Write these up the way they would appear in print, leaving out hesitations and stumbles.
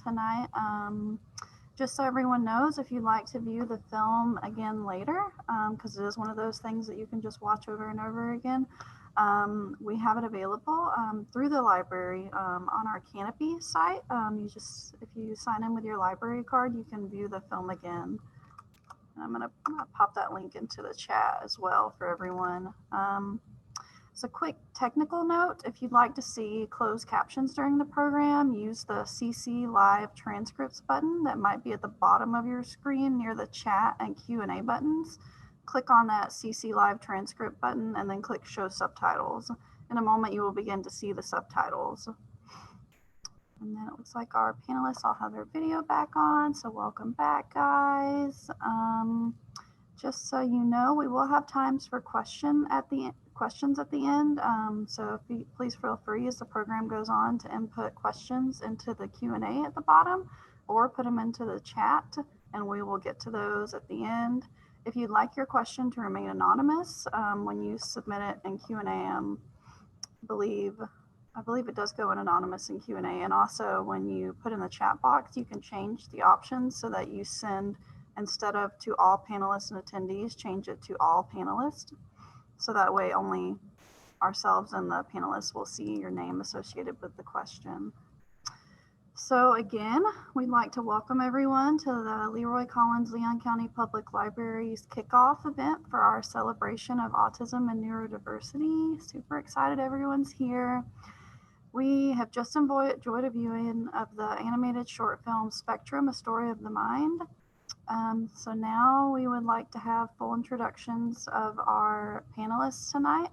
tonight. Just so everyone knows, if you'd like to view the film again later, because it is one of those things that you can just watch over and over again, we have it available through the library on our Canopy site. If you sign in with your library card, you can view the film again. And I'm gonna pop that link into the chat as well for everyone. As a quick technical note, if you'd like to see closed captions during the program, use the CC Live Transcripts button that might be at the bottom of your screen near the chat and Q&A buttons. Click on that CC Live Transcript button and then click Show Subtitles. In a moment, you will begin to see the subtitles. And then it looks like our panelists all have their video back on, so welcome back, guys. Just so you know, we will have times for questions at the end. So please feel free as the program goes on to input questions into the Q&A at the bottom or put them into the chat, and we will get to those at the end. If you'd like your question to remain anonymous when you submit it in Q&A, I believe it does go in anonymous in Q&A, and also when you put in the chat box, you can change the options so that you send, instead of to all panelists and attendees, change it to all panelists. So that way only ourselves and the panelists will see your name associated with the question. So again, we'd like to welcome everyone to the Leroy Collins Leon County Public Library's kickoff event for our celebration of autism and neurodiversity. Super excited everyone's here. We have just enjoyed a viewing of the animated short film Spectrum, A Story of the Mind. So now we would like to have full introductions of our panelists tonight.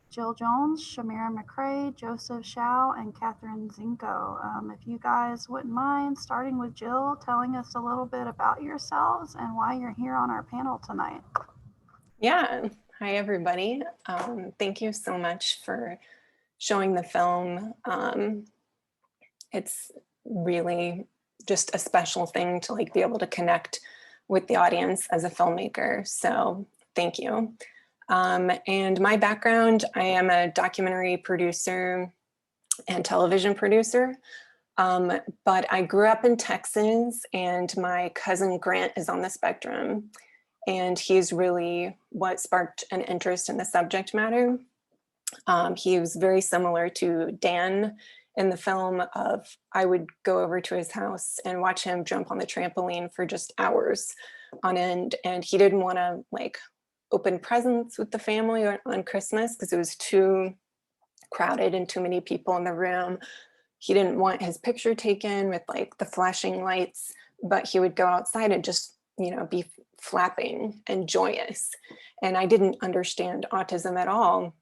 Jill Jones, Shamara McCray, Joseph Shao, and Catherine Zenko. If you guys wouldn't mind starting with Jill, telling us a little bit about yourselves and why you're here on our panel tonight. Yeah, hi everybody. Thank you so much for showing the film. It's really just a special thing to be able to connect with the audience as a filmmaker. So thank you. And my background, I am a documentary producer and television producer, but I grew up in Texas, and my cousin Grant is on the spectrum, and he's really what sparked an interest in the subject matter. He was very similar to Dan in the film of, I would go over to his house and watch him jump on the trampoline for just hours on end. And he didn't want to open presents with the family on Christmas because it was too crowded and too many people in the room. He didn't want his picture taken with the flashing lights, but he would go outside and just, be flapping and joyous. And I didn't understand autism at all.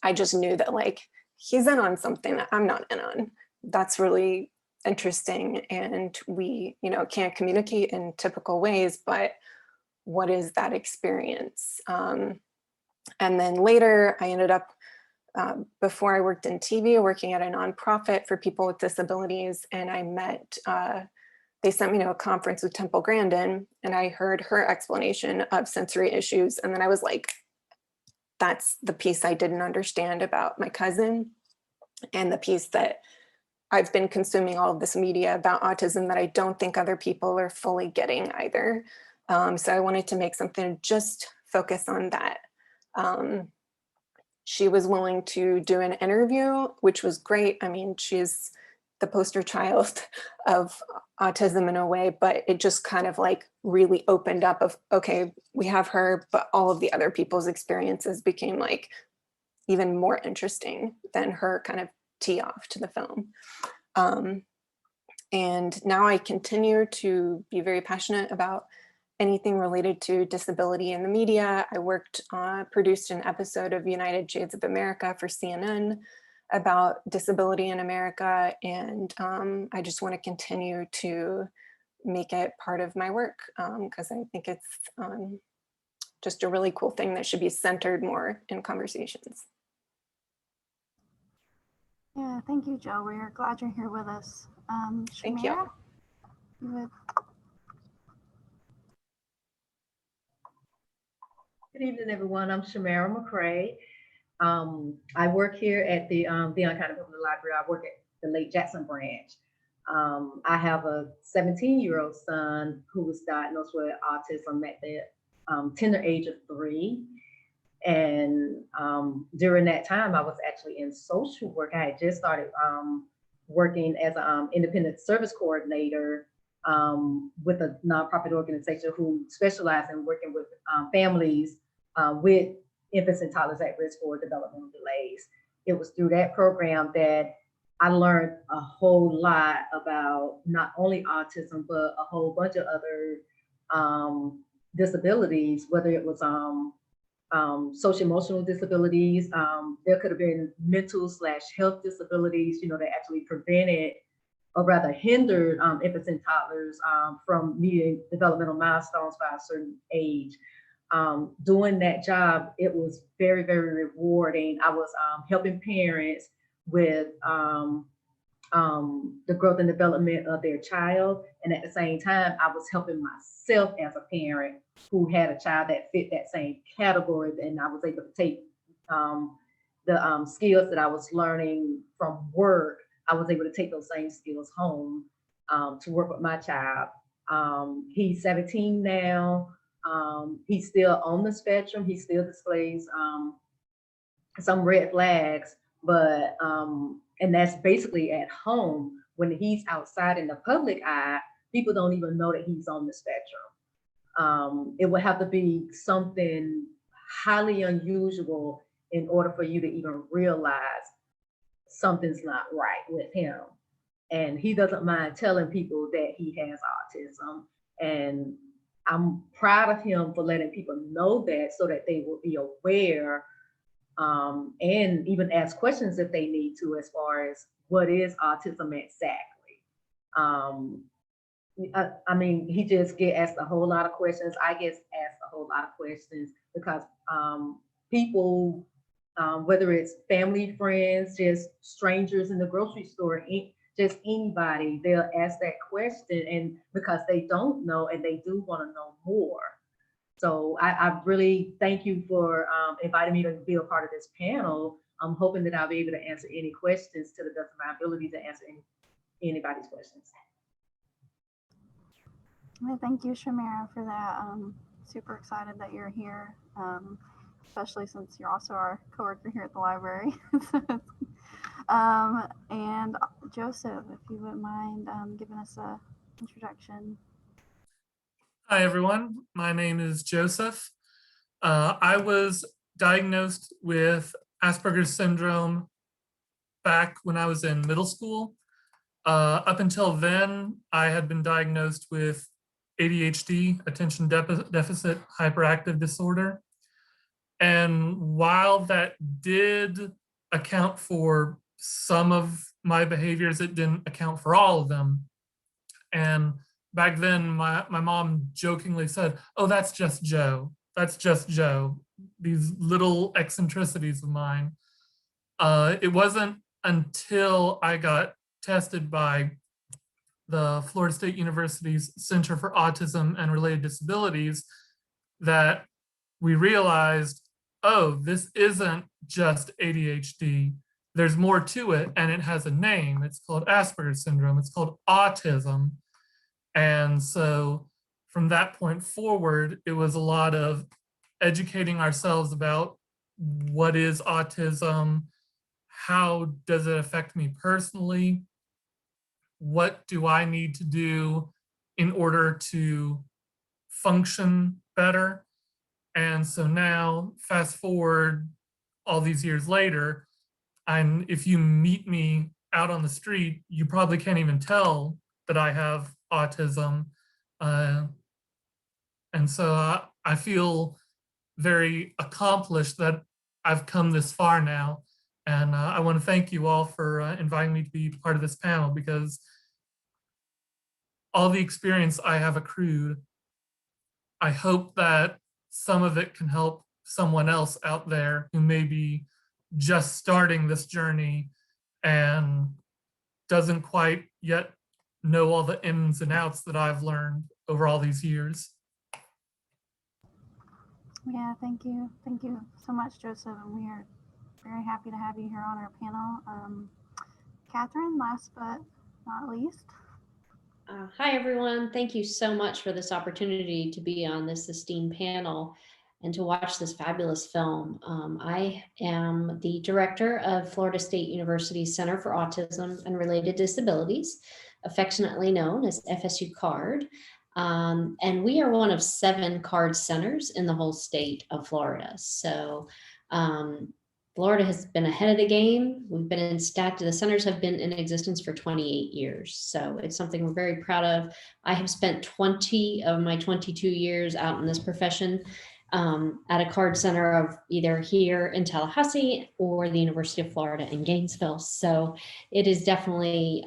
I just knew that he's in on something that I'm not in on. That's really interesting. And we, can't communicate in typical ways, but what is that experience? And then later I ended up, before I worked in TV, working at a nonprofit for people with disabilities. And I met, they sent me to a conference with Temple Grandin, and I heard her explanation of sensory issues. And then I was like, that's the piece I didn't understand about my cousin, and the piece that I've been consuming all of this media about autism that I don't think other people are fully getting either. So I wanted to make something to just focus on that. She was willing to do an interview, which was great. I mean, she's the poster child of autism in a way, but it just kind of really opened up of, okay, we have her, but all of the other people's experiences became even more interesting than her kind of tee off to the film. And now I continue to be very passionate about anything related to disability in the media. I produced an episode of United Shades of America for CNN about disability in America. And I just want to continue to make it part of my work because I think it's just a really cool thing that should be centered more in conversations. Yeah, thank you, Joe. We're glad you're here with us. Thank you. Good evening, everyone. I'm Shamara McCray. I work here at the Leon County Public Library. I work at the Lake Jackson branch. I have a 17-year-old son who was diagnosed with autism at the tender age of 3. And during that time, I was actually in social work. I had just started working as an independent service coordinator with a nonprofit organization who specialized in working with families with infants and toddlers at risk for developmental delays. It was through that program that I learned a whole lot about not only autism, but a whole bunch of other disabilities, whether it was social emotional disabilities. There could have been mental/health disabilities, that actually prevented or rather hindered infants and toddlers from meeting developmental milestones by a certain age. Doing that job, it was very, very rewarding. I was helping parents with the growth and development of their child. And at the same time, I was helping myself as a parent who had a child that fit that same category. And I was able to take the skills that I was learning from work. I was able to take those same skills home to work with my child. He's 17 now. He's still on the spectrum. He still displays some red flags, but and that's basically at home. When he's outside in the public eye, people don't even know that he's on the spectrum. It would have to be something highly unusual in order for you to even realize something's not right with him. And he doesn't mind telling people that he has autism. And I'm proud of him for letting people know that so that they will be aware and even ask questions if they need to, as far as what is autism exactly. I mean, he just get asked a whole lot of questions. I get asked a whole lot of questions because people, whether it's family, friends, just strangers in the grocery store, just anybody, they'll ask that question, and because they don't know and they do want to know more. So I really thank you for inviting me to be a part of this panel. I'm hoping that I'll be able to answer any questions to the best of my ability to answer anybody's questions. Well, thank you, Shamira, for that. Super excited that you're here, especially since you're also our coworker here at the library. And Joseph, if you wouldn't mind giving us an introduction. Hi, everyone. My name is Joseph. I was diagnosed with Asperger's syndrome back when I was in middle school. Up until then, I had been diagnosed with ADHD, attention deficit hyperactive disorder. And while that did account for some of my behaviors, it didn't account for all of them. And back then, my mom jokingly said, "Oh, that's just Joe. That's just Joe." These little eccentricities of mine. It wasn't until I got tested by the Florida State University's Center for Autism and Related Disabilities that we realized, oh, this isn't just ADHD. There's more to it, and it has a name. It's called Asperger's syndrome. It's called autism. And so from that point forward, it was a lot of educating ourselves about what is autism, how does it affect me personally, what do I need to do in order to function better. And so now, fast forward all these years later, and if you meet me out on the street, you probably can't even tell that I have autism. And so I feel very accomplished that I've come this far now. And I want to thank you all for inviting me to be part of this panel, because all the experience I have accrued, I hope that some of it can help someone else out there who may be just starting this journey and doesn't quite yet know all the ins and outs that I've learned over all these years. Yeah, thank you. Thank you so much, Joseph. And we are very happy to have you here on our panel. Catherine, last but not least. Hi, everyone. Thank you so much for this opportunity to be on this esteemed panel and to watch this fabulous film. I am the director of Florida State University's Center for Autism and Related Disabilities, affectionately known as FSU CARD. And we are one of 7 CARD centers in the whole state of Florida. So Florida has been ahead of the game. We've been in the centers have been in existence for 28 years. So it's something we're very proud of. I have spent 20 of my 22 years out in this profession at a CARD center of either here in Tallahassee or the University of Florida in Gainesville. So it is definitely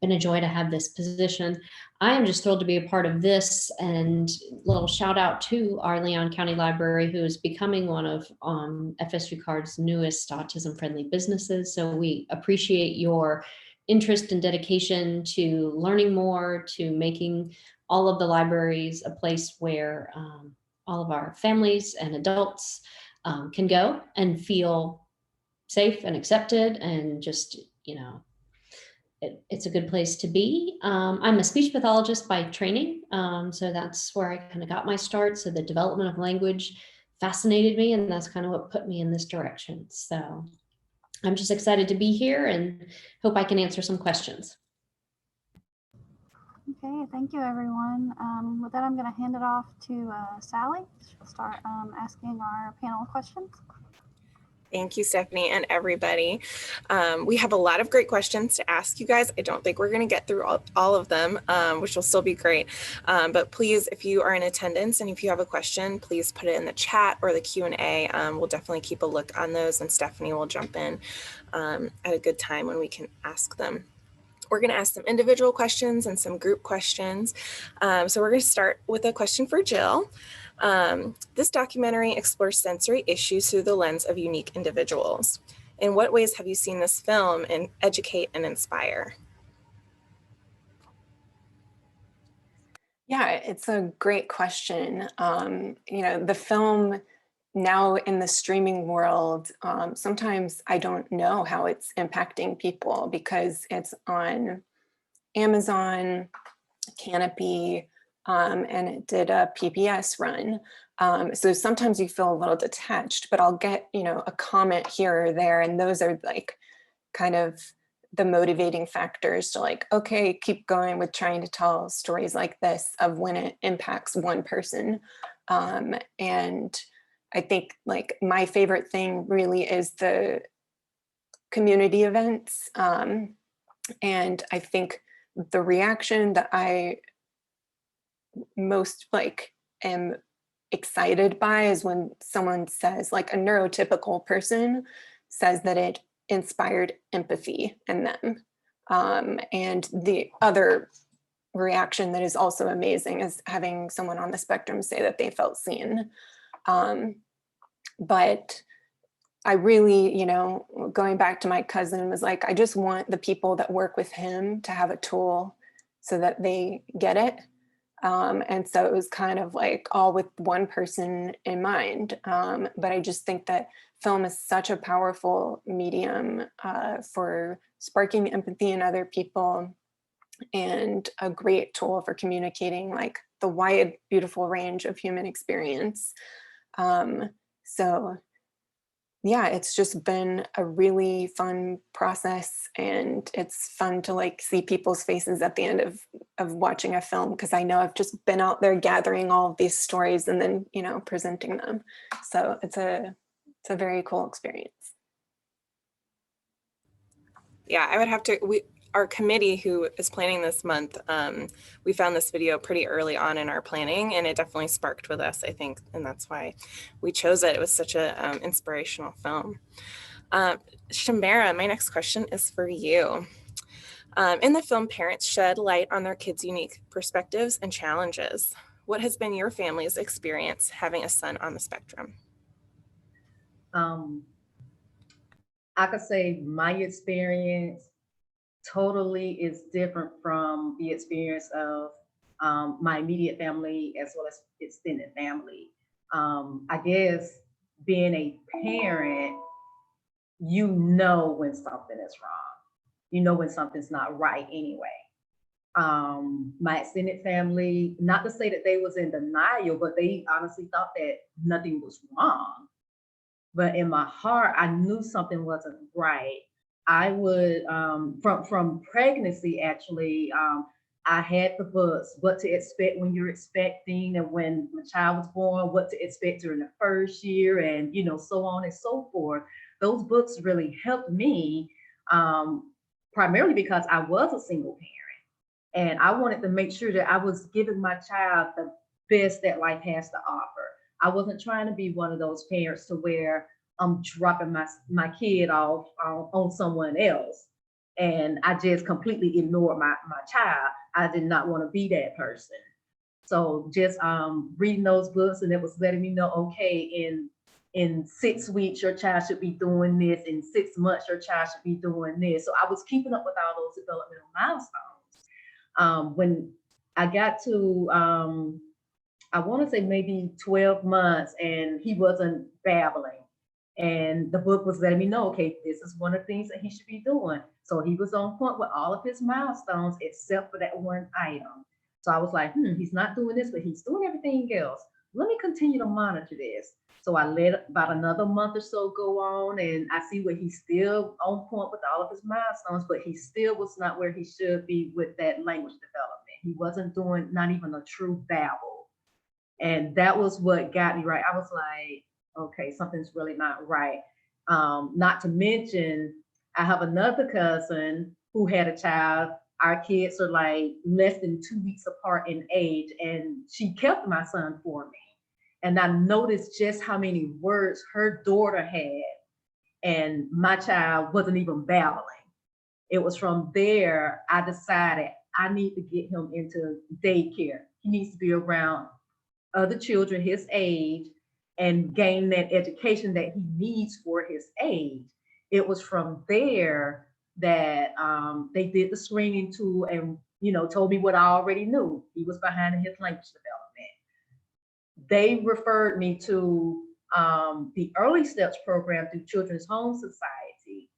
been a joy to have this position. I am just thrilled to be a part of this, and little shout out to our Leon County Library, who is becoming one of FSU CARD's newest autism friendly businesses. So we appreciate your interest and dedication to learning more, to making all of the libraries a place where all of our families and adults can go and feel safe and accepted, and just, you know, it's a good place to be. I'm a speech pathologist by training, so that's where I kind of got my start. So the development of language fascinated me, and that's kind of what put me in this direction. So I'm just excited to be here and hope I can answer some questions. Okay, thank you, everyone. With that, I'm going to hand it off to Sally. She'll start asking our panel questions. Thank you, Stephanie, and everybody. We have a lot of great questions to ask you guys. I don't think we're going to get through all of them, which will still be great. But please, if you are in attendance and if you have a question, please put it in the chat or the Q&A. We'll definitely keep a look on those, and Stephanie will jump in at a good time when we can ask them. We're going to ask some individual questions and some group questions. So we're going to start with a question for Jill. This documentary explores sensory issues through the lens of unique individuals. In what ways have you seen this film and educate and inspire? Yeah, it's a great question. You know, the film now in the streaming world, sometimes I don't know how it's impacting people because it's on Amazon, Canopy, and it did a PBS run. So sometimes you feel a little detached, but I'll get, you know, a comment here or there, and those are like kind of the motivating factors to like, okay, keep going with trying to tell stories like this of when it impacts one person. And I think like my favorite thing really is the community events. And I think the reaction that I most like am excited by is when someone says, like a neurotypical person says that it inspired empathy in them. And the other reaction that is also amazing is having someone on the spectrum say that they felt seen. But I really, you know, going back to my cousin, was like, I just want the people that work with him to have a tool so that they get it. And so it was kind of like all with one person in mind. But I just think that film is such a powerful medium for sparking empathy in other people, and a great tool for communicating like the wide, beautiful range of human experience. So yeah, it's just been a really fun process, and it's fun to like see people's faces at the end of watching a film, because I know I've just been out there gathering all of these stories and then, you know, presenting them. So it's a very cool experience. Yeah, I would have to, our committee who is planning this month, we found this video pretty early on in our planning, and it definitely sparked with us, I think, and that's why we chose it. It was such an inspirational film. Shamira, my next question is for you. In the film, parents shed light on their kids' unique perspectives and challenges. What has been your family's experience having a son on the spectrum? I could say my experience totally is different from the experience of my immediate family as well as extended family. I guess being a parent, you know when something is wrong. You know when something's not right anyway. My extended family, not to say that they was in denial, but they honestly thought that nothing was wrong. But in my heart, I knew something wasn't right. I would, from pregnancy, actually, I had the books, what to expect when you're expecting, and when the child was born, what to expect during the first year, and so on and so forth. Those books really helped me, primarily because I was a single parent, and I wanted to make sure that I was giving my child the best that life has to offer. I wasn't trying to be one of those parents to where I'm dropping my kid off on someone else, and I just completely ignored my child. I did not want to be that person. So just reading those books, and it was letting me know, okay, in 6 weeks your child should be doing this, in 6 months your child should be doing this. So I was keeping up with all those developmental milestones. When I got to I want to say maybe 12 months, and he wasn't babbling. And the book was letting me know, okay, this is one of the things that he should be doing. So he was on point with all of his milestones, except for that one item. So I was like, he's not doing this, but he's doing everything else. Let me continue to monitor this. So I let about another month or so go on, and I see where he's still on point with all of his milestones, but he still was not where he should be with that language development. He wasn't doing not even a true babble. And that was what got me right. I was like, okay, something's really not right. Not to mention, I have another cousin who had a child. Our kids are like less than 2 weeks apart in age, and she kept my son for me. And I noticed just how many words her daughter had, and my child wasn't even babbling. It was from there I decided I need to get him into daycare. He needs to be around other children his age and gain that education that he needs for his age. It was from there that they did the screening tool and told me what I already knew. He was behind in his language development. They referred me to the Early Steps program through Children's Home Society.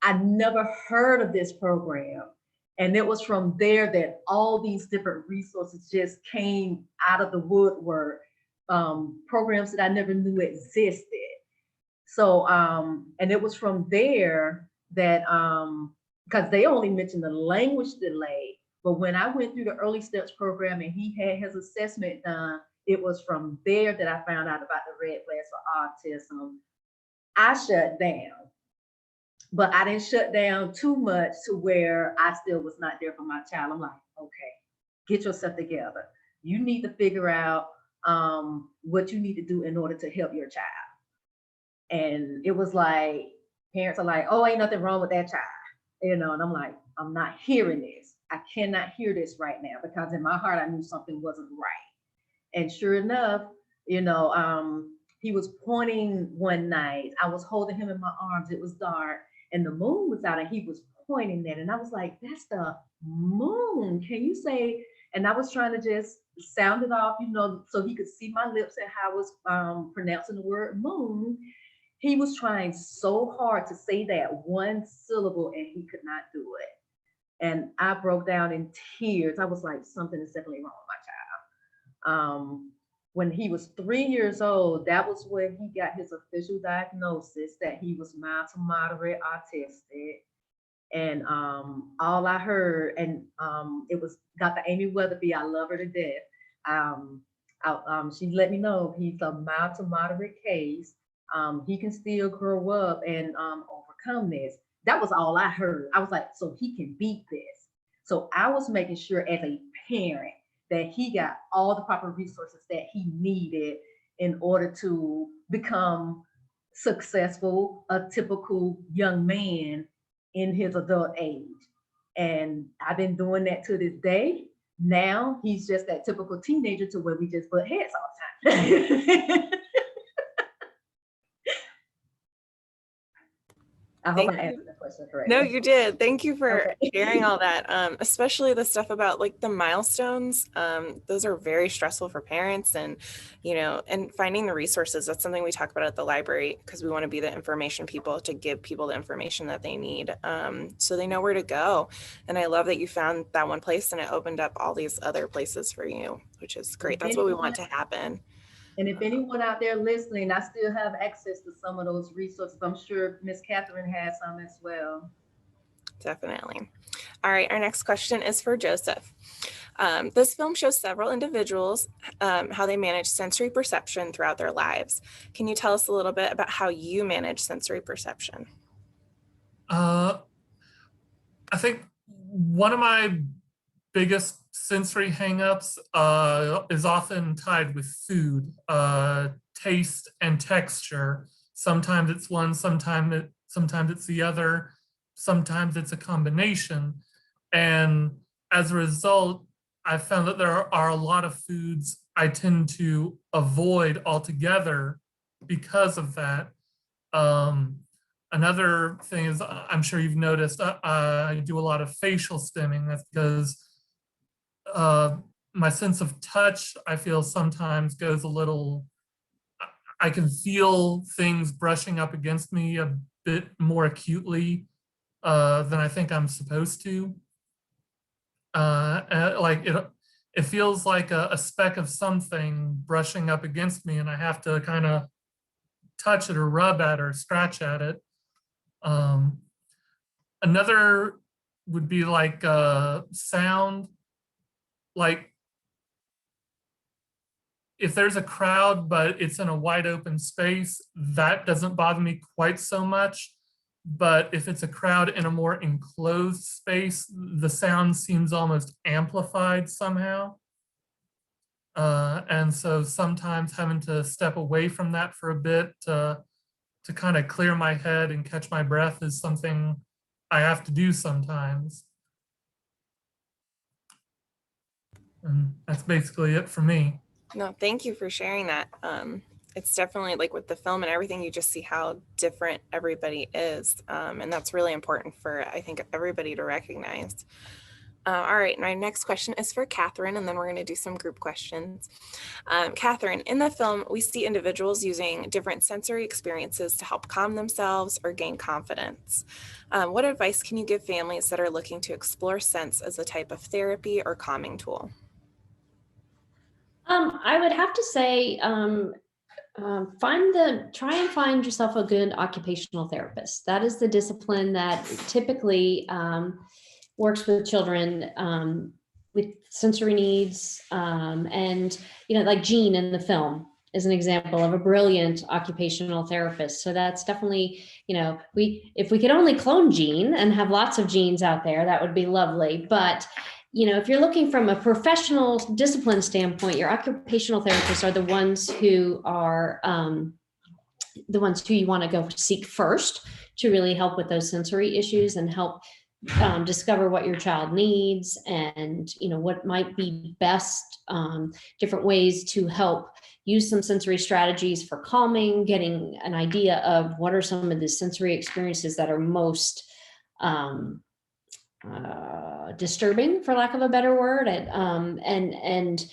I never heard of this program. And it was from there that all these different resources just came out of the woodwork, programs that I never knew existed. So, and it was from there that, because they only mentioned the language delay, but when I went through the Early Steps program and he had his assessment done, it was from there that I found out about the red flags for autism. I shut down. But I didn't shut down too much to where I still was not there for my child. I'm like, okay, get yourself together. You need to figure out what you need to do in order to help your child. And it was like, parents are like, oh, ain't nothing wrong with that child. And I'm like, I'm not hearing this. I cannot hear this right now, because in my heart, I knew something wasn't right. And sure enough, he was pointing one night. I was holding him in my arms. It was dark. And the moon was out, and he was pointing that. And I was like, that's the moon. Can you say? And I was trying to just sound it off, so he could see my lips and how I was pronouncing the word moon. He was trying so hard to say that one syllable, and he could not do it. And I broke down in tears. I was like, something is definitely wrong with my child. When he was 3 years old, that was when he got his official diagnosis that he was mild to moderate autistic. And all I heard, and it was Dr. Amy Weatherby, I love her to death. She let me know he's a mild to moderate case. He can still grow up and overcome this. That was all I heard. I was like, so he can beat this. So I was making sure as a parent that he got all the proper resources that he needed in order to become successful, a typical young man in his adult age. And I've been doing that to this day. Now he's just that typical teenager to where we just butt heads all the time. I hope Thank I you. answered that question correctly. No, you did. Thank you for Okay. sharing all that, especially the stuff about like the milestones. Those are very stressful for parents, and and finding the resources. That's something we talk about at the library because we want to be the information people to give people the information that they need, so they know where to go. And I love that you found that one place and it opened up all these other places for you, which is great. That's what we want to happen. And if anyone out there listening, I still have access to some of those resources. I'm sure Miss Catherine has some as well. Definitely. All right, our next question is for Joseph. This film shows several individuals, how they manage sensory perception throughout their lives. Can you tell us a little bit about how you manage sensory perception? I think one of my biggest sensory hangups is often tied with food, taste and texture. Sometimes it's one, sometimes it's the other, sometimes it's a combination. And as a result, I've found that there are a lot of foods I tend to avoid altogether because of that. Another thing is, I'm sure you've noticed, I do a lot of facial stimming. That's because my sense of touch, I feel sometimes goes a little, I can feel things brushing up against me a bit more acutely than I think I'm supposed to. Like it feels like a speck of something brushing up against me and I have to kind of touch it or rub at it or scratch at it. Another would be like sound. Like if there's a crowd, but it's in a wide open space, that doesn't bother me quite so much. But if it's a crowd in a more enclosed space, the sound seems almost amplified somehow. And so sometimes having to step away from that for a bit to kind of clear my head and catch my breath is something I have to do sometimes. And that's basically it for me. No, thank you for sharing that. It's definitely like with the film and everything, you just see how different everybody is. And that's really important for, I think, everybody to recognize. All right, my next question is for Catherine, and then we're going to do some group questions. Catherine, in the film, we see individuals using different sensory experiences to help calm themselves or gain confidence. What advice can you give families that are looking to explore sense as a type of therapy or calming tool? I would have to say, try and find yourself a good occupational therapist. That is the discipline that typically works with children with sensory needs. And, like Jean in the film is an example of a brilliant occupational therapist. So that's definitely, if we could only clone Jean and have lots of Jeans out there, that would be lovely. But if you're looking from a professional discipline standpoint, your occupational therapists are the ones who are the ones who you want to go seek first to really help with those sensory issues and help discover what your child needs and what might be best, different ways to help use some sensory strategies for calming, getting an idea of what are some of the sensory experiences that are most disturbing, for lack of a better word, and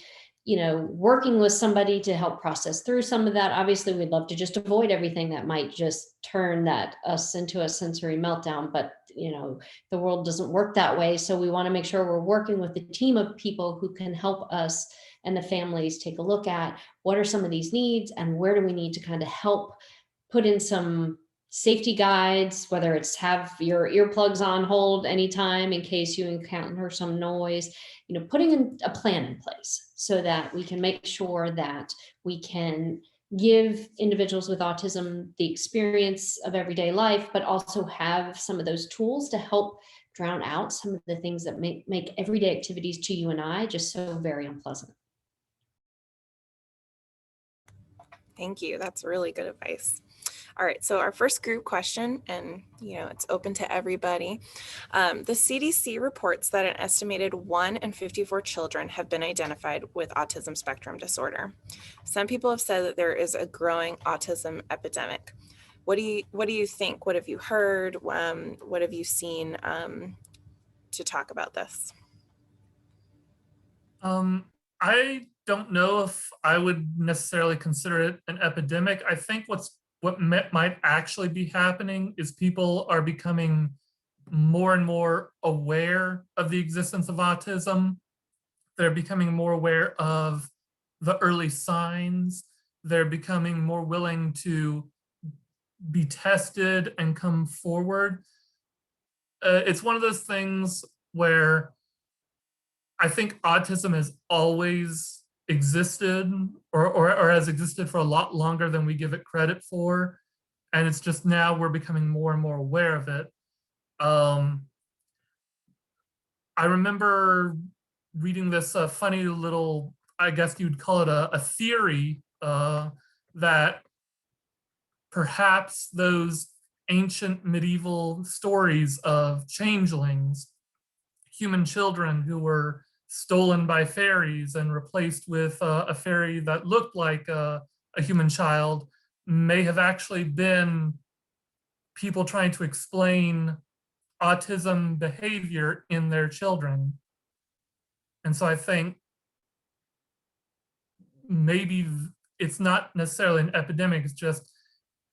working with somebody to help process through some of that. Obviously, we'd love to just avoid everything that might just turn us into a sensory meltdown, but the world doesn't work that way. So we want to make sure we're working with a team of people who can help us and the families take a look at what are some of these needs and where do we need to kind of help put in some safety guides, whether it's have your earplugs on hold anytime in case you encounter some noise, putting a plan in place so that we can make sure that we can give individuals with autism the experience of everyday life, but also have some of those tools to help drown out some of the things that make everyday activities to you and I just so very unpleasant. Thank you. That's really good advice. All right, so our first group question, and it's open to everybody. The CDC reports that an estimated 1 in 54 children have been identified with autism spectrum disorder. Some people have said that there is a growing autism epidemic. What do you think? What have you heard? What have you seen to talk about this? I don't know if I would necessarily consider it an epidemic. I think what might actually be happening is people are becoming more and more aware of the existence of autism. They're becoming more aware of the early signs. They're becoming more willing to be tested and come forward. It's one of those things where I think autism has always existed or has existed for a lot longer than we give it credit for. And it's just now we're becoming more and more aware of it. I remember reading this funny little, I guess you'd call it a theory that perhaps those ancient medieval stories of changelings, human children who were stolen by fairies and replaced with a fairy that looked like a human child, may have actually been people trying to explain autism behavior in their children. And so I think maybe it's not necessarily an epidemic, it's just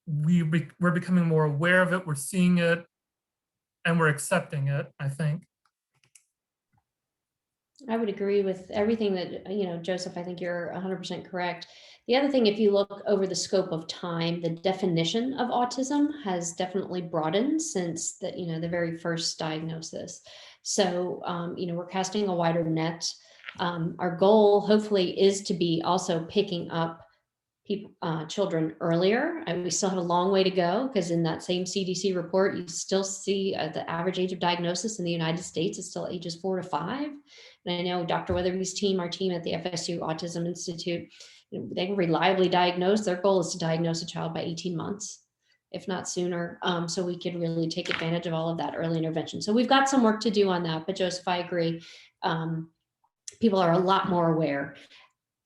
we're becoming more aware of it, we're seeing it, and we're accepting it, I think. I would agree with everything that, Joseph, I think you're 100% correct. The other thing, if you look over the scope of time, the definition of autism has definitely broadened since the very first diagnosis. So, we're casting a wider net. Our goal, hopefully, is to be also picking up children earlier. We still have a long way to go, because in that same CDC report, you still see the average age of diagnosis in the United States is still ages 4 to 5. And I know Dr. Weatherby's team, our team at the FSU Autism Institute, they can reliably diagnose. Their goal is to diagnose a child by 18 months, if not sooner, so we could really take advantage of all of that early intervention. So we've got some work to do on that, but Joseph, I agree. People are a lot more aware.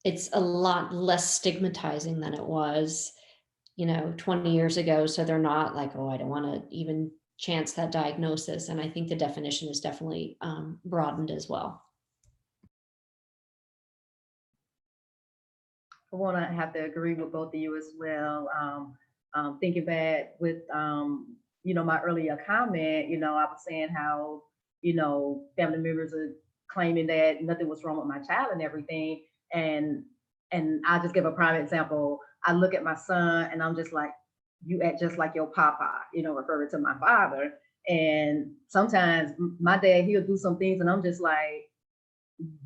It's a lot less stigmatizing than it was, 20 years ago. So they're not like, oh, I don't want to even chance that diagnosis. And I think the definition is definitely broadened as well. I want to have to agree with both of you as well. Thinking back with, my earlier comment, I was saying how, family members are claiming that nothing was wrong with my child and everything. And I'll just give a prime example. I look at my son and I'm just like, you act just like your papa, referring to my father. And sometimes my dad, he'll do some things and I'm just like,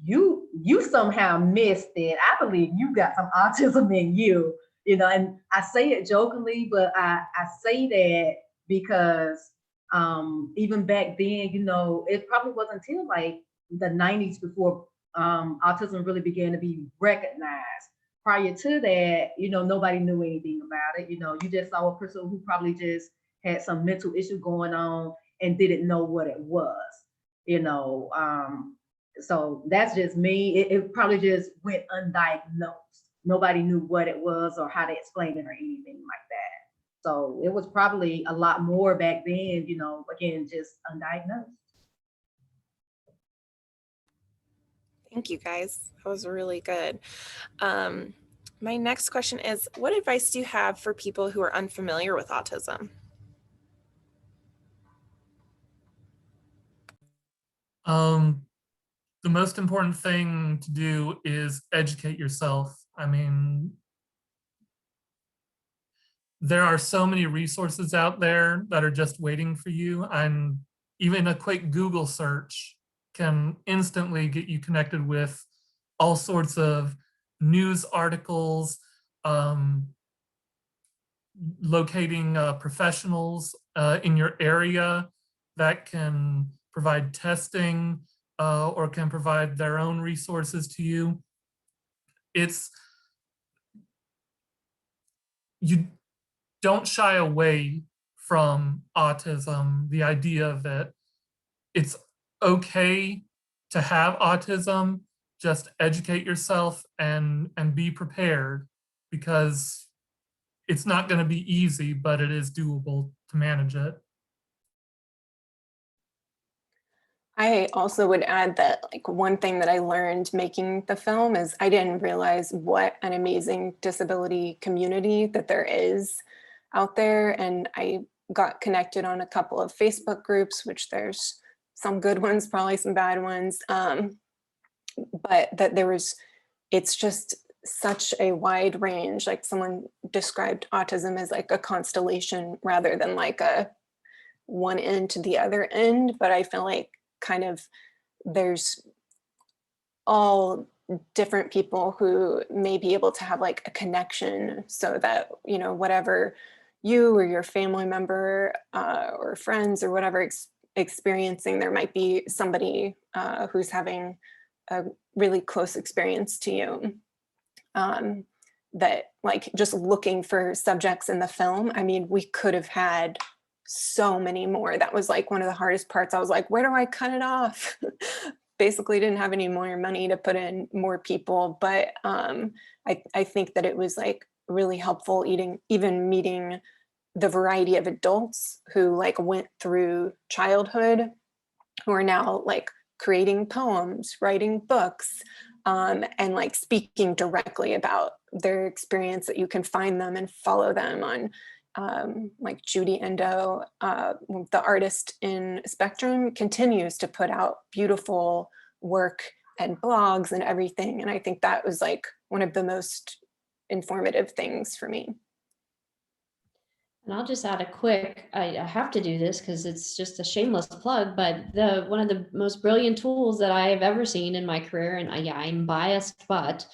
you somehow missed it. I believe you got some autism in you, and I say it jokingly, but I say that because even back then, it probably wasn't until like the 90s before autism really began to be recognized. Prior to that, nobody knew anything about it. You just saw a person who probably just had some mental issue going on and didn't know what it was, so that's just me. It probably just went undiagnosed. Nobody knew what it was or how to explain it or anything like that. So it was probably a lot more back then, again, just undiagnosed. Thank you, guys. That was really good. My next question is, what advice do you have for people who are unfamiliar with autism? The most important thing to do is educate yourself. I mean, there are so many resources out there that are just waiting for you, and even a quick Google search can instantly get you connected with all sorts of news articles, locating professionals in your area that can provide testing or can provide their own resources to you. You don't shy away from autism, the idea that it's okay to have autism, just educate yourself and be prepared, because it's not going to be easy, but it is doable to manage it. I also would add that like one thing that I learned making the film is I didn't realize what an amazing disability community that there is out there. And I got connected on a couple of Facebook groups, which there's some good ones, probably some bad ones. But that it's just such a wide range. Like someone described autism as like a constellation rather than like a one end to the other end. But I feel like kind of there's all different people who may be able to have like a connection so that, you know, whatever you or your family member or friends or whatever experiencing, there might be somebody who's having a really close experience to you. That like just looking for subjects in the film, I mean, we could have had so many more. That was like one of the hardest parts. I was like, where do I cut it off? Basically didn't have any more money to put in more people, but I think that it was like really helpful even meeting the variety of adults who like went through childhood, who are now like creating poems, writing books, and like speaking directly about their experience, that you can find them and follow them on like Judy Endo, the artist in Spectrum, continues to put out beautiful work and blogs and everything. And I think that was like one of the most informative things for me. And I'll just add a quick, I have to do this because it's just a shameless plug, but one of the most brilliant tools that I have ever seen in my career, and I'm biased, but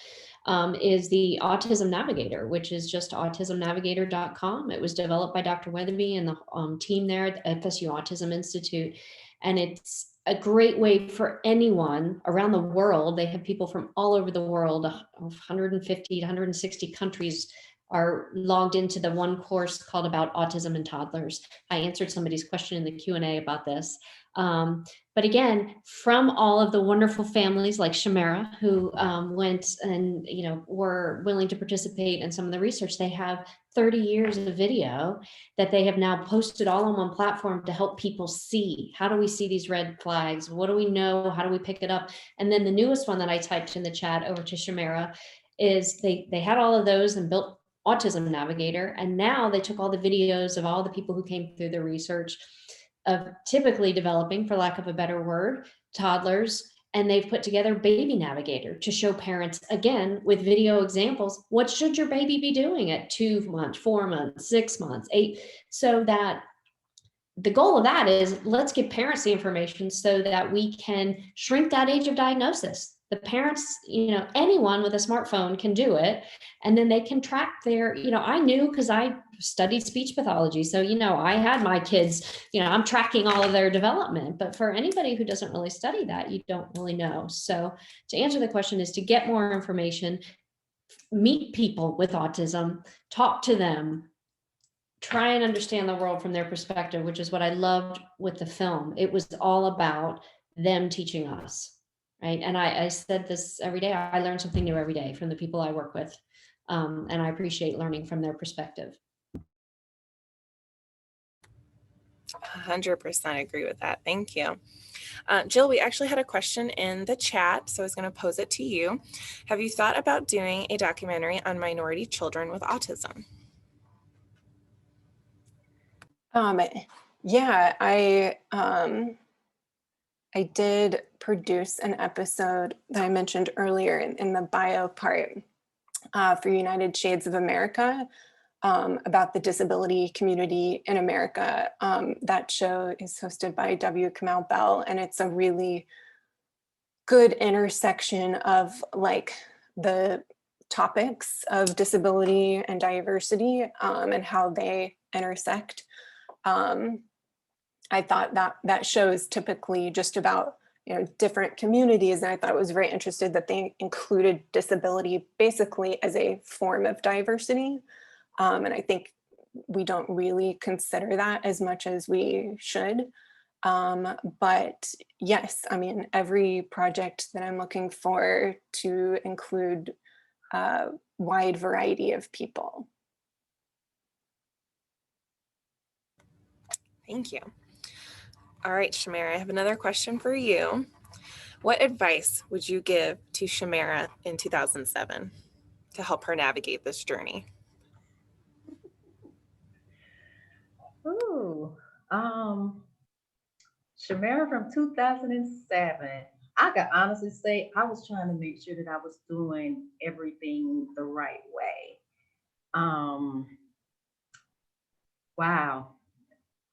is the Autism Navigator, which is just autismnavigator.com. It was developed by Dr. Weatherby and the team there at the FSU Autism Institute. And it's a great way for anyone around the world. They have people from all over the world, 150 to 160 countries are logged into the one course called About Autism in Toddlers. I answered somebody's question in the Q&A about this. But again, from all of the wonderful families like Shamira, who went and were willing to participate in some of the research, they have 30 years of video that they have now posted all on one platform to help people see. How do we see these red flags? What do we know? How do we pick it up? And then the newest one that I typed in the chat over to Shamira is they had all of those and built Autism Navigator. And now they took all the videos of all the people who came through the research of typically developing, for lack of a better word, toddlers, and they've put together Baby Navigator to show parents, again, with video examples, what should your baby be doing at 2 months, 4 months, 6 months, 8, so that the goal of that is let's give parents the information so that we can shrink that age of diagnosis. The parents, anyone with a smartphone can do it. And then they can track their, I knew because I studied speech pathology. So, I had my kids, I'm tracking all of their development. But for anybody who doesn't really study that, you don't really know. So to answer the question is to get more information, meet people with autism, talk to them, try and understand the world from their perspective, which is what I loved with the film. It was all about them teaching us. Right. And I said this every day. I learn something new every day from the people I work with. And I appreciate learning from their perspective. 100% agree with that. Thank you. Jill, we actually had a question in the chat, so I was going to pose it to you. Have you thought about doing a documentary on minority children with autism? Yeah, I did produce an episode that I mentioned earlier in the bio part for United Shades of America about the disability community in America. That show is hosted by W. Kamau Bell, and it's a really good intersection of like the topics of disability and diversity and how they intersect. I thought that show is typically just about different communities, and I thought it was very interesting that they included disability basically as a form of diversity. And I think we don't really consider that as much as we should. But yes, I mean, every project that I'm looking for to include a wide variety of people. Thank you. All right, Shamira, I have another question for you. What advice would you give to Shamira in 2007 to help her navigate this journey? Ooh, Shamira from 2007. I can honestly say I was trying to make sure that I was doing everything the right way. Wow,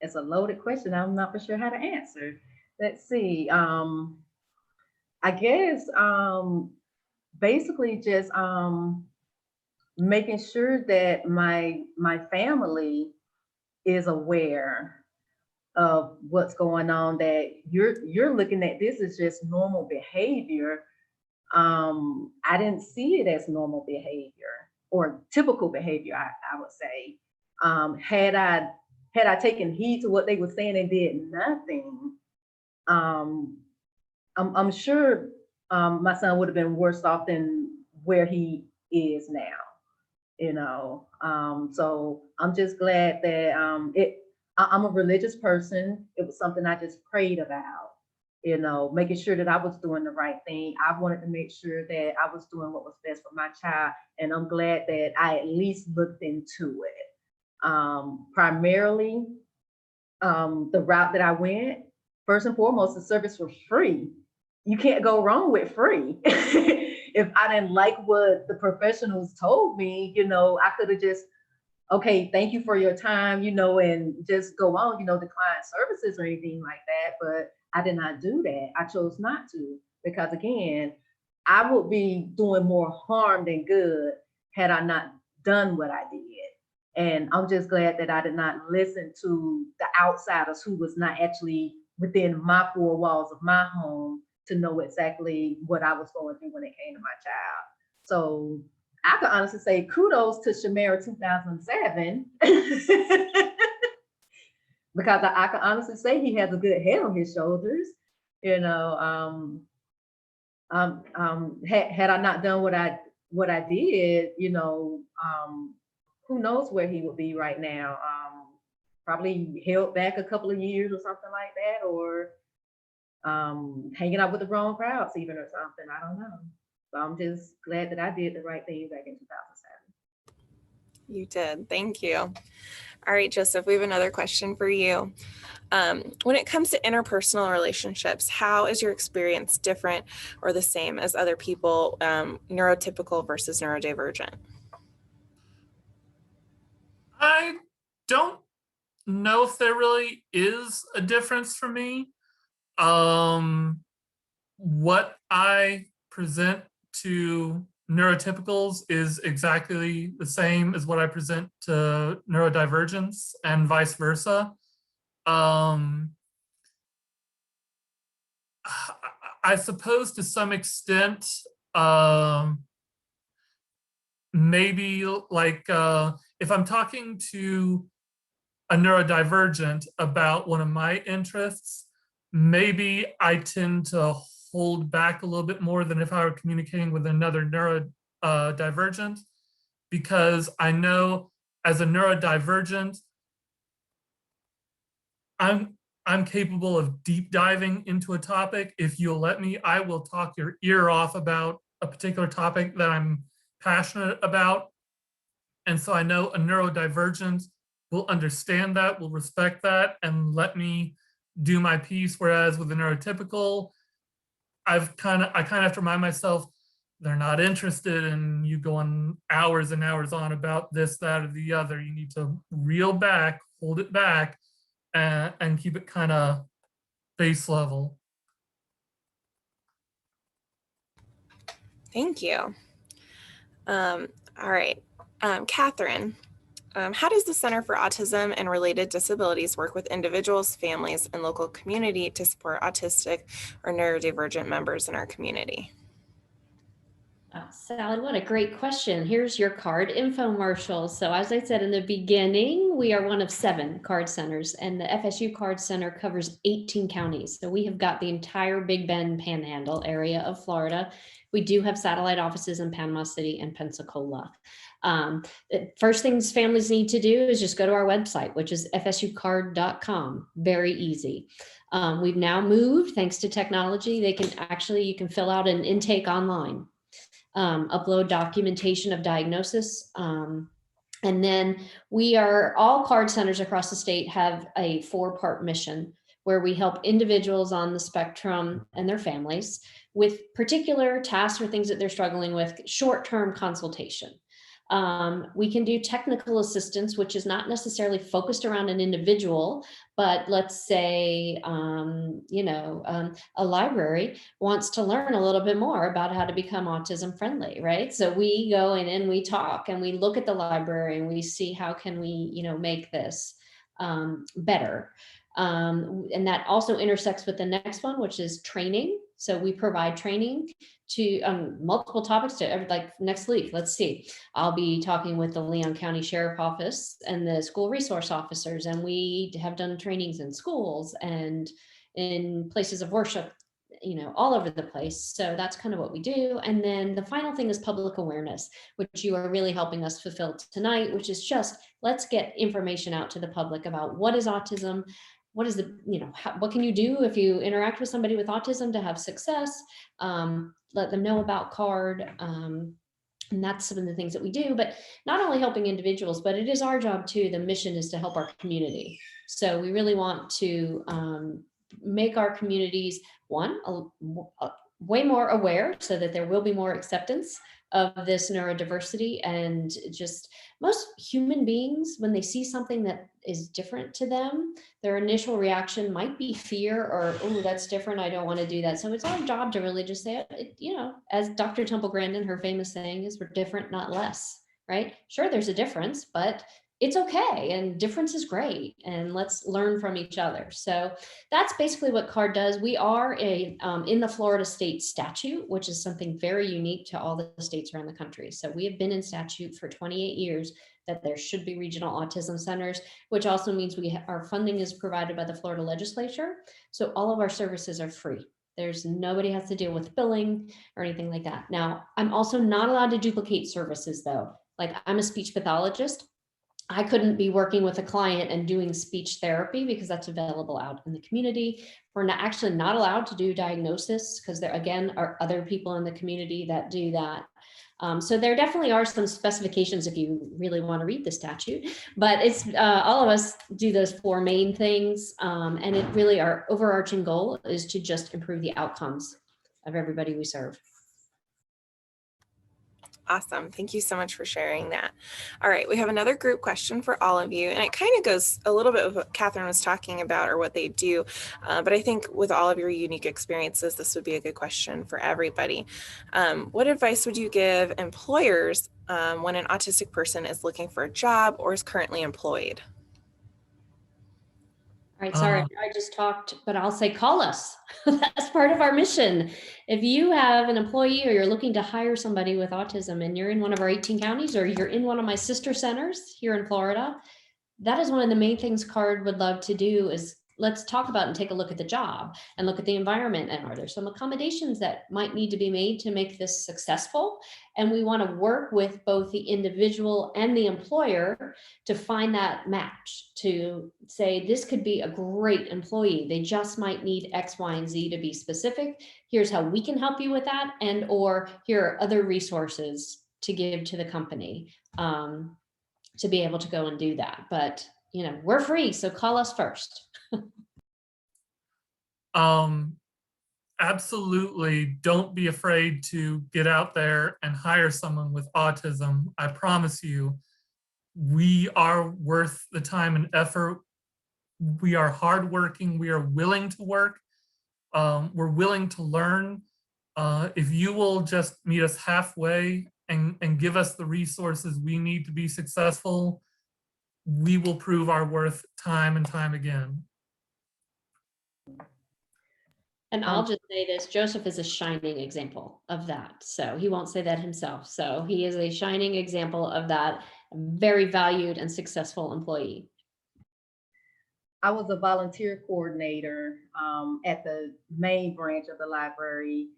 it's a loaded question. I'm not for sure how to answer. Let's see. I guess basically just making sure that my family is aware of what's going on, that you're looking at this as just normal behavior. I didn't see it as normal behavior or typical behavior, I would say. Had I taken heed to what they were saying and did nothing, I'm sure my son would have been worse off than where he is now, you know. So I'm just glad that I'm a religious person. It was something I just prayed about, you know, making sure that I was doing the right thing. I wanted to make sure that I was doing what was best for my child. And I'm glad that I at least looked into it. Primarily, the route that I went, first and foremost, the service was free. You can't go wrong with free. If I didn't like what the professionals told me, you know, I could have just, okay, thank you for your time, you know, and just go on, you know, decline services or anything like that. But I did not do that. I chose not to, because again, I would be doing more harm than good had I not done what I did. And I'm just glad that I did not listen to the outsiders who was not actually within my four walls of my home to know exactly what I was going through when it came to my child. So I could honestly say kudos to Shamira 2007 because I can honestly say he has a good head on his shoulders. You know, had I not done what I did, you know, who knows where he would be right now? Probably held back a couple of years or something like that, or hanging out with the wrong crowds even or something. I don't know. So I'm just glad that I did the right thing back in 2007. You did. Thank you. All right, Joseph, we have another question for you. When it comes to interpersonal relationships, how is your experience different or the same as other people, neurotypical versus neurodivergent? I don't know if there really is a difference for me. What I present to neurotypicals is exactly the same as what I present to neurodivergents and vice versa. I suppose to some extent, maybe like if I'm talking to a neurodivergent about one of my interests, maybe I tend to hold back a little bit more than if I were communicating with another neurodivergent, because I know as a neurodivergent, I'm capable of deep diving into a topic. If you'll let me, I will talk your ear off about a particular topic that I'm passionate about. And so I know a neurodivergent will understand that, will respect that, and let me do my piece. Whereas with a neurotypical, I kind of have to remind myself, they're not interested in you going hours and hours on about this, that, or the other. You need to reel back, hold it back, and keep it kind of base level. Thank you. All right, Catherine, how does the Center for Autism and Related Disabilities work with individuals, families, and local community to support autistic or neurodivergent members in our community? Sally, what a great question. Here's your card infomercial. So as I said in the beginning, we are one of 7 card centers, and the FSU Card Center covers 18 counties. So we have got the entire Big Bend Panhandle area of Florida. We do have satellite offices in Panama City and Pensacola. The first things families need to do is just go to our website, which is fsucard.com. Very easy. We've now moved, thanks to technology, you can fill out an intake online. Upload documentation of diagnosis. And then all card centers across the state have a 4-part mission where we help individuals on the spectrum and their families with particular tasks or things that they're struggling with, short-term consultation. We can do technical assistance, which is not necessarily focused around an individual, but let's say, a library wants to learn a little bit more about how to become autism friendly, right? So we go in and we talk and we look at the library and we see how can we, make this better. And that also intersects with the next one, which is training. So we provide training to multiple topics like next week. Let's see, I'll be talking with the Leon County Sheriff Office and the school resource officers, and we have done trainings in schools and in places of worship, all over the place. So that's kind of what we do. And then the final thing is public awareness, which you are really helping us fulfill tonight, which is just, let's get information out to the public about what is autism. What is what can you do if you interact with somebody with autism to have success? Let them know about CARD. And that's some of the things that we do, but not only helping individuals, but it is our job too. The mission is to help our community. So we really want to make our communities, way more aware so that there will be more acceptance of this neurodiversity. And just most human beings, when they see something that is different to them, their initial reaction might be fear or, oh, that's different, I don't want to do that. So it's our job to really just say, as Dr. Temple Grandin, her famous saying is, we're different, not less, right? Sure, there's a difference, but it's okay. And difference is great. And let's learn from each other. So that's basically what CARD does. We are in the Florida state statute, which is something very unique to all the states around the country. So we have been in statute for 28 years that there should be regional autism centers, which also means our funding is provided by the Florida legislature. So all of our services are free. Nobody has to deal with billing or anything like that. Now, I'm also not allowed to duplicate services though. Like, I'm a speech pathologist. I couldn't be working with a client and doing speech therapy because that's available out in the community. We're actually not allowed to do diagnosis because there, again, are other people in the community that do that. So there definitely are some specifications if you really want to read the statute, but it's all of us do those 4 main things. And it really, our overarching goal is to just improve the outcomes of everybody we serve. Awesome. Thank you so much for sharing that. All right, we have another group question for all of you, and it kind of goes a little bit with what Catherine was talking about or what they do, but I think with all of your unique experiences, this would be a good question for everybody. What advice would you give employers when an autistic person is looking for a job or is currently employed? All right, sorry, I just talked, but I'll say call us. That's part of our mission. If you have an employee or you're looking to hire somebody with autism and you're in one of our 18 counties or you're in one of my sister centers here in Florida, that is one of the main things CARD would love to do is let's talk about and take a look at the job and look at the environment. And are there some accommodations that might need to be made to make this successful? And we want to work with both the individual and the employer to find that match, to say, this could be a great employee. They just might need X, Y, and Z to be specific. Here's how we can help you with that. And, or here are other resources to give to the company to be able to go and do that. But, we're free. So call us first. Absolutely. Don't be afraid to get out there and hire someone with autism. I promise you, we are worth the time and effort. We are hardworking. We are willing to work. We're willing to learn. If you will just meet us halfway and give us the resources we need to be successful, we will prove our worth time and time again. And I'll just say this, Joseph is a shining example of that. So he won't say that himself. So he is a shining example of that, very valued and successful employee. I was a volunteer coordinator at the main branch of the library.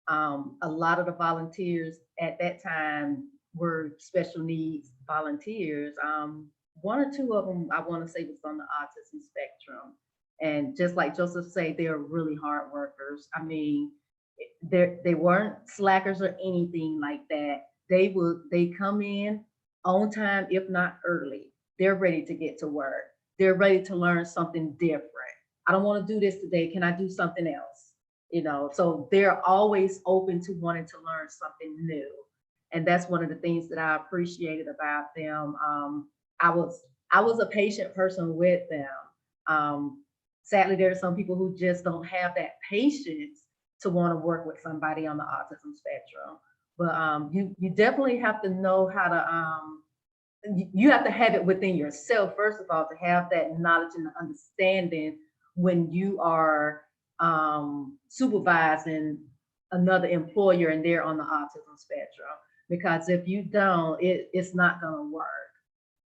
A lot of the volunteers at that time were special needs volunteers. One or two of them, I want to say, was on the autism spectrum. And just like Joseph said, they're really hard workers. I mean, they weren't slackers or anything like that. They come in on time, if not early. They're ready to get to work. They're ready to learn something different. I don't want to do this today. Can I do something else? You know, so they're always open to wanting to learn something new. And that's one of the things that I appreciated about them. I was a patient person with them. Sadly, there are some people who just don't have that patience to want to work with somebody on the autism spectrum. But you definitely have to know how to, you have to have it within yourself, first of all, to have that knowledge and understanding when you are supervising another employer and they're on the autism spectrum. Because if you don't, it's not going to work.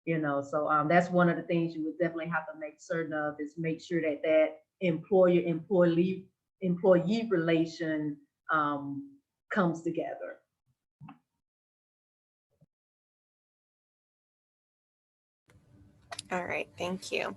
You know, so that's one of the things you would definitely have to make certain of, is make sure that that employer-employee relation comes together. All right, thank you.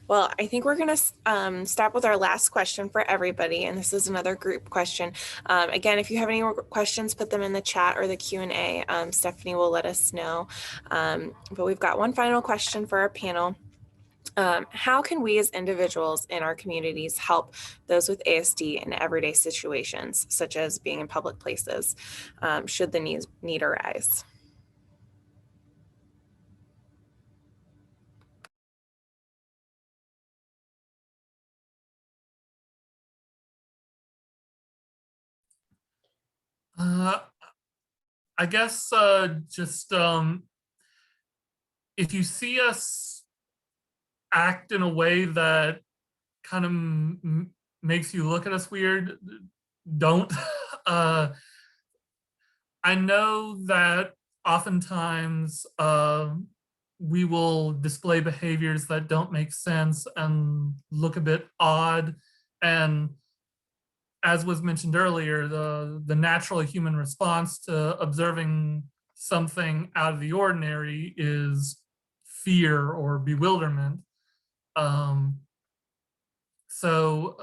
Well, I think we're going to stop with our last question for everybody, and this is another group question. Again, if you have any more questions, put them in the chat or the Q&A. Stephanie will let us know. But we've got one final question for our panel. How can we as individuals in our communities help those with ASD in everyday situations, such as being in public places, should the need arise? I guess just if you see us act in a way that kind of makes you look at us weird, don't. I know that oftentimes we will display behaviors that don't make sense and look a bit odd. And as was mentioned earlier, the natural human response to observing something out of the ordinary is fear or bewilderment. So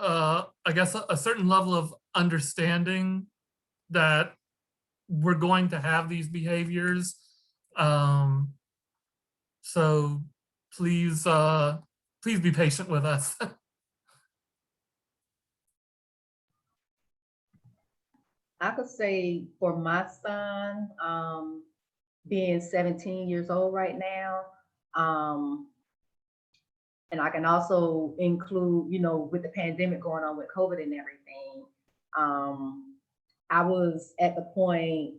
I guess a certain level of understanding that we're going to have these behaviors. So please be patient with us. I could say for my son, being 17 years old right now, and I can also include, you know, with the pandemic going on with COVID and everything, I was at the point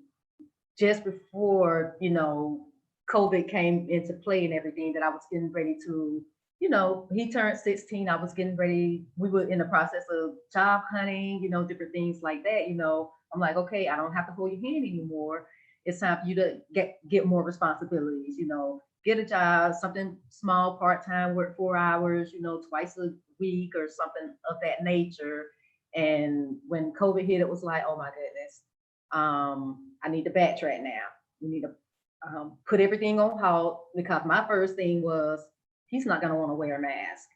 just before, you know, COVID came into play and everything, that I was getting ready to, you know, he turned 16, I was getting ready, we were in the process of job hunting, you know, different things like that, you know. I'm like, okay, I don't have to hold your hand anymore. It's time for you to get more responsibilities, you know, get a job, something small, part-time, work 4 hours, you know, twice a week or something of that nature. And when COVID hit, it was like, oh my goodness, I need to backtrack now. We need to put everything on halt, because my first thing was, he's not gonna wanna wear a mask.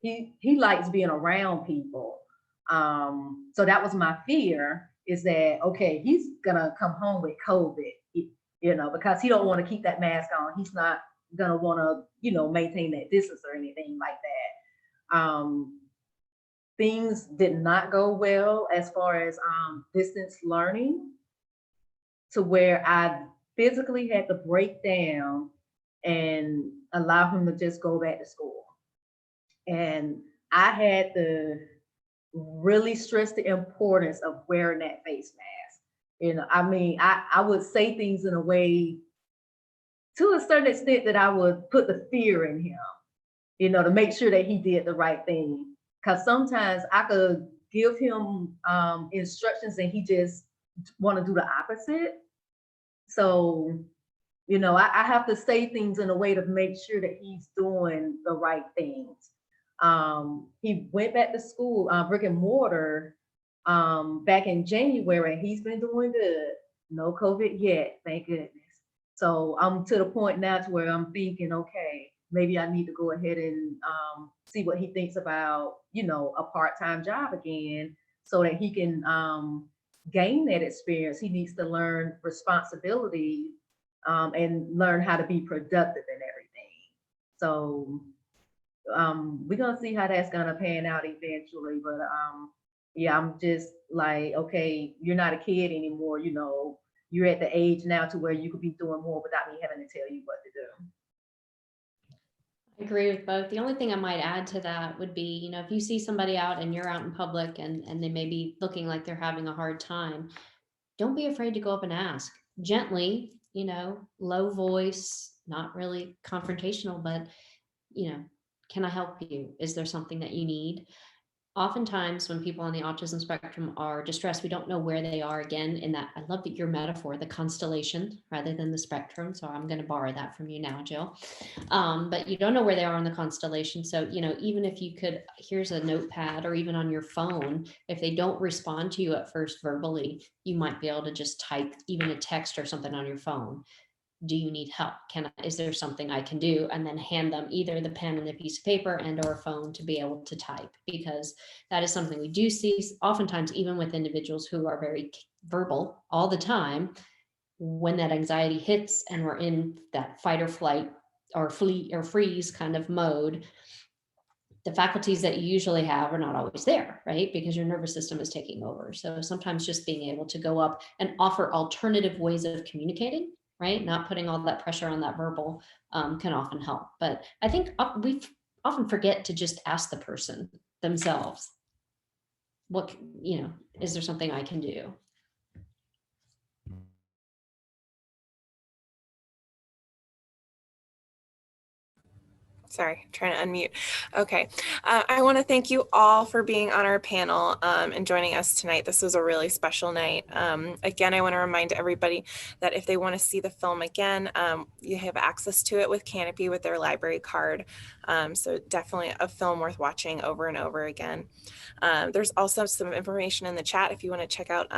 He likes being around people. So that was my fear, is that, okay, he's gonna come home with COVID, you know, because he don't want to keep that mask on. He's not gonna want to, you know, maintain that distance or anything like that. Things did not go well as far as distance learning, to where I physically had to break down and allow him to just go back to school. And I had to really stress the importance of wearing that face mask. You know, I mean, I would say things in a way, to a certain extent, that I would put the fear in him, you know, to make sure that he did the right thing. Because sometimes I could give him instructions and he just want to do the opposite. So, you know, I have to say things in a way to make sure that he's doing the right things. He went back to school, brick and mortar, back in January, and he's been doing good. No COVID yet, thank goodness. So I'm to the point now to where I'm thinking, okay, maybe I need to go ahead and see what he thinks about, you know, a part-time job again, so that he can gain that experience. He needs to learn responsibility and learn how to be productive and everything. So we're gonna see how that's gonna pan out eventually. But yeah, I'm just like, okay, you're not a kid anymore, you know, you're at the age now to where you could be doing more without me having to tell you what to do. I agree with both. The only thing I might add to that would be, you know, if you see somebody out and you're out in public and they may be looking like they're having a hard time, don't be afraid to go up and ask gently, you know, low voice, not really confrontational, but, you know, can I help you? Is there something that you need? Oftentimes when people on the autism spectrum are distressed, we don't know where they are. Again, in that, I love that your metaphor, the constellation rather than the spectrum. So I'm going to borrow that from you now, Jill. But you don't know where they are in the constellation. So, you know, even if you could, here's a notepad or even on your phone, if they don't respond to you at first verbally, you might be able to just type even a text or something on your phone. Do you need help? Is there something I can do? And then hand them either the pen and the piece of paper and or a phone to be able to type, because that is something we do see oftentimes, even with individuals who are very verbal all the time. When that anxiety hits and we're in that fight or flight or flee or freeze kind of mode, the faculties that you usually have are not always there, right? Because your nervous system is taking over. So sometimes just being able to go up and offer alternative ways of communicating, right? Not putting all that pressure on that verbal can often help. But I think we often forget to just ask the person themselves, what, you know, is there something I can do? Sorry, trying to unmute. Okay. I want to thank you all for being on our panel and joining us tonight. This was a really special night. Again, I want to remind everybody that if they want to see the film again, you have access to it with Canopy with their library card. So definitely a film worth watching over and over again. There's also some information in the chat if you want to check out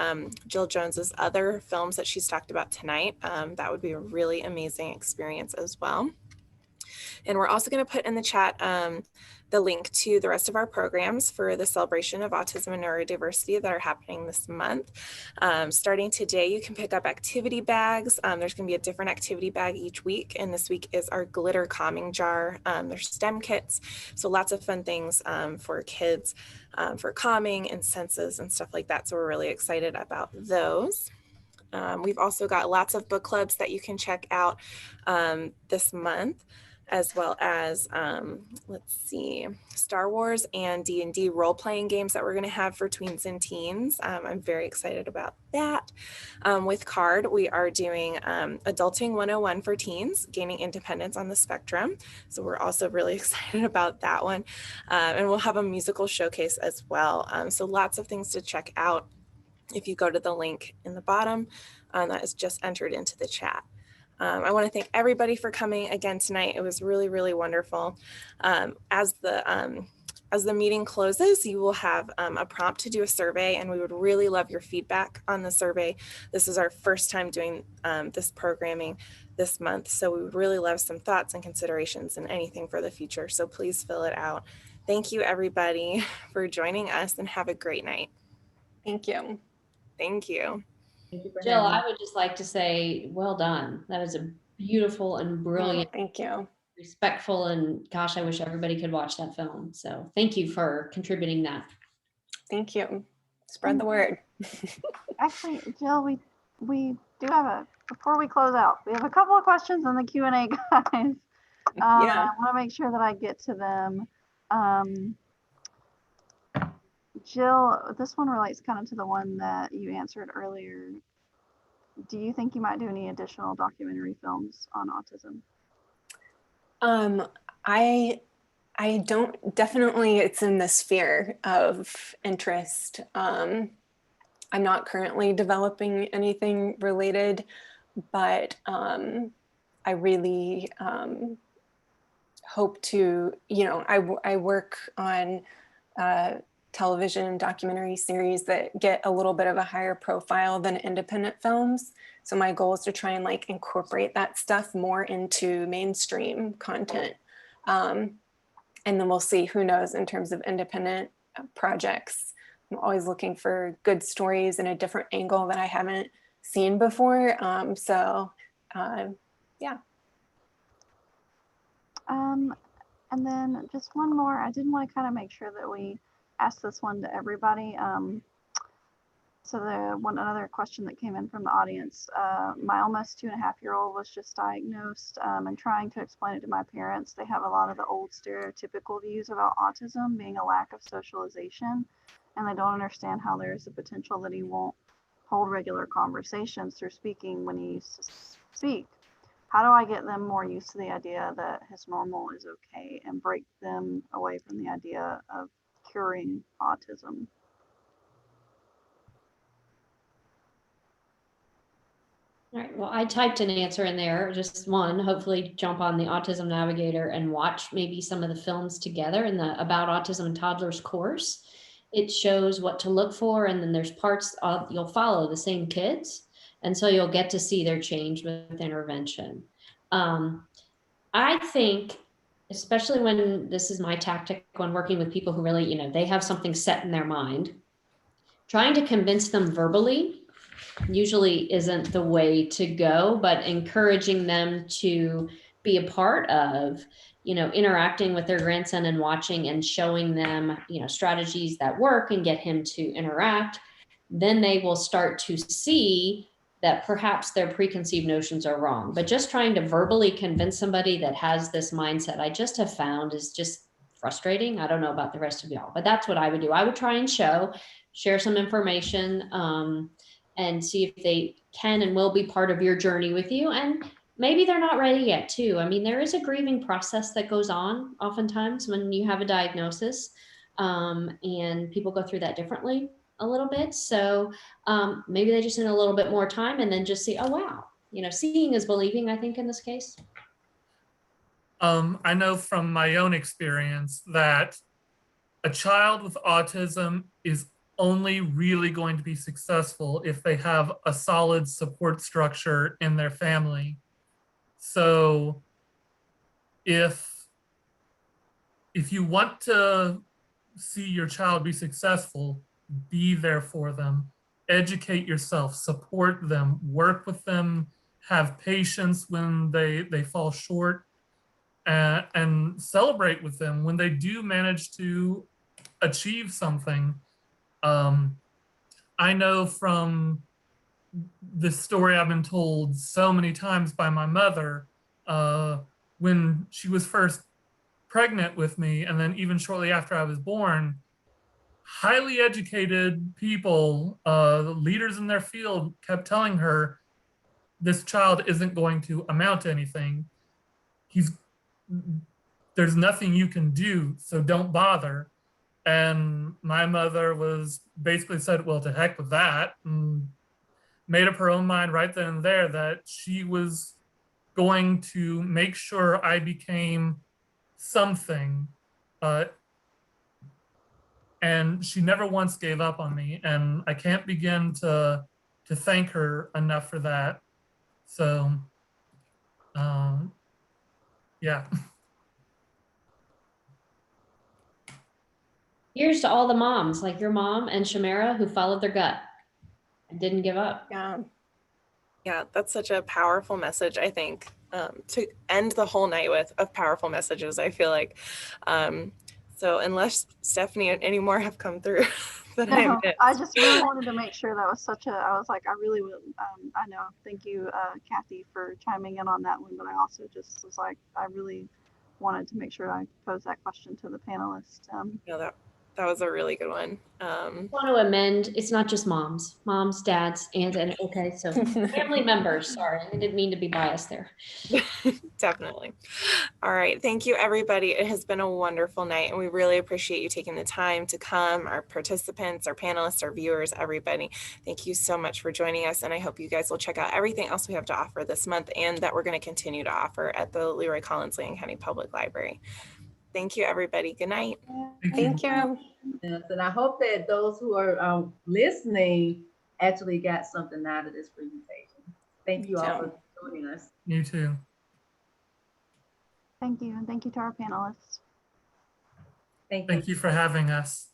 Jill Jones's other films that she's talked about tonight. That would be a really amazing experience as well. And we're also going to put in the chat the link to the rest of our programs for the celebration of autism and neurodiversity that are happening this month. Starting today, you can pick up activity bags. There's going to be a different activity bag each week. And this week is our glitter calming jar. There's STEM kits. So lots of fun things for kids for calming and senses and stuff like that. So we're really excited about those. We've also got lots of book clubs that you can check out this month, as well as, let's see, Star Wars and D&D role-playing games that we're going to have for tweens and teens. I'm very excited about that. With CARD, we are doing Adulting 101 for teens, gaining independence on the spectrum. So we're also really excited about that one. And we'll have a musical showcase as well. So lots of things to check out if you go to the link in the bottom that is just entered into the chat. I want to thank everybody for coming again tonight. It was really, really wonderful. As the meeting closes, you will have a prompt to do a survey, and we would really love your feedback on the survey. This is our first time doing this programming this month, so we would really love some thoughts and considerations and anything for the future. So please fill it out. Thank you, everybody, for joining us, and have a great night. Thank you. Thank you. Thank you for Jill, having me. I would just like to say, well done. That is a beautiful and brilliant, Thank you. respectful, and gosh, I wish everybody could watch that film. So thank you for contributing that. Thank you. Spread the word. Actually, Jill, we do have before we close out, we have a couple of questions in the Q&A, guys. Yeah. I want to make sure that I get to them. Jill, this one relates kind of to the one that you answered earlier. Do you think you might do any additional documentary films on autism? I I don't, definitely it's in the sphere of interest. I'm not currently developing anything related, but I really hope to, I work on television and documentary series that get a little bit of a higher profile than independent films. So my goal is to try and like incorporate that stuff more into mainstream content. And then we'll see, who knows, in terms of independent projects. I'm always looking for good stories and a different angle that I haven't seen before. Yeah. And then just one more, I did want to kind of make sure that we ask this one to everybody. So another question that came in from the audience, my almost 2.5-year-old was just diagnosed, and trying to explain it to my parents. They have a lot of the old stereotypical views about autism being a lack of socialization, and they don't understand how there's a potential that he won't hold regular conversations through speaking when he used to speak. How do I get them more used to the idea that his normal is okay and break them away from the idea of curing autism? All right, well, I typed an answer in there, just one, hopefully jump on the Autism Navigator and watch maybe some of the films together in the About Autism and Toddlers course. It shows what to look for, and then there's parts you'll follow the same kids, and so you'll get to see their change with intervention. I think, especially when this is my tactic when working with people who really, they have something set in their mind, trying to convince them verbally usually isn't the way to go, but encouraging them to be a part of, interacting with their grandson and watching and showing them, strategies that work and get him to interact, then they will start to see that perhaps their preconceived notions are wrong. But just trying to verbally convince somebody that has this mindset, I just have found is just frustrating. I don't know about the rest of y'all, but that's what I would do. I would try and share some information, and see if they can and will be part of your journey with you. And maybe they're not ready yet too. I mean, there is a grieving process that goes on oftentimes when you have a diagnosis, and people go through that differently a little bit. So maybe they just need a little bit more time and then just see, oh, wow, seeing is believing, I think, in this case. I know from my own experience that a child with autism is only really going to be successful if they have a solid support structure in their family. So if you want to see your child be successful, be there for them, educate yourself, support them, work with them, have patience when they fall short, and celebrate with them when they do manage to achieve something. I know from this story I've been told so many times by my mother, when she was first pregnant with me, and then even shortly after I was born, highly educated people, leaders in their field, kept telling her, this child isn't going to amount to anything. There's nothing you can do, so don't bother. And my mother was basically said, well, to heck with that, and made up her own mind right then and there that she was going to make sure I became something. And she never once gave up on me. And I can't begin to thank her enough for that. So, yeah. Here's to all the moms like your mom and Shamira who followed their gut and didn't give up. Yeah, that's such a powerful message, I think, to end the whole night with, of powerful messages, I feel like. So unless Stephanie, any more have come through that no, I just really wanted to make sure that was I was like, I really will. I know. Thank you, Kathy, for chiming in on that one. But I also just was like, I really wanted to make sure I posed that question to the panelists. No, That was a really good one. I want to amend, it's not just moms, dads, and okay, so family members, sorry, I didn't mean to be biased there. Definitely. All right. Thank you, everybody. It has been a wonderful night, and we really appreciate you taking the time to come, our participants, our panelists, our viewers, everybody. Thank you so much for joining us, and I hope you guys will check out everything else we have to offer this month and that we're going to continue to offer at the Leroy Collins Layton County Public Library. Thank you, everybody. Good night. Thank you. Yes, and I hope that those who are listening actually got something out of this presentation. Thank you all for joining us. You too. Thank you. And thank you to our panelists. Thank you. Thank you for having us.